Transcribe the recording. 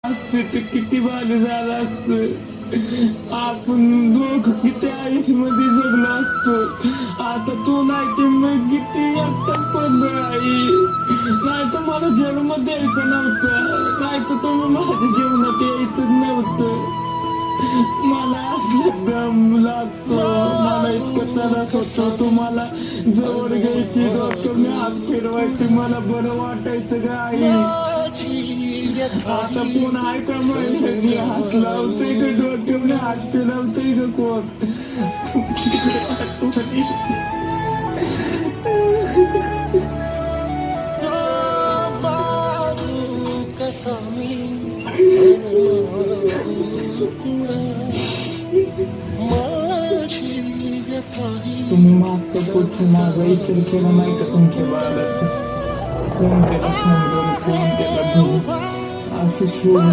असते तर किती भारी झालं असतं. आपण दोघ किती आयुष्यामध्ये जगलो असतो. आता तू नाही तर मग किती एकटाच पडलो आई. नाही तर मला जन्म द्यायचं नव्हतं, नाही तर तुम्ही माझ्या जीवनात यायचं नव्हतं. मला असलं दम लागतो, मला इतकं त्रास होतो. तुम्हाला जवळ घ्यायची, डोकं मी हात फिरवायची, मला बरं वाटायचं का आई. आता कोण आहे का माहिती, हात लावतोय का डोक्यावर हात फिरवतोय का कोण. तुम्ही मागचं पुढचं मागं विचार केला नाही का तुमच्या बाळाचं. कोण त्याला समजून, कोण त्याला धरून असं सोडून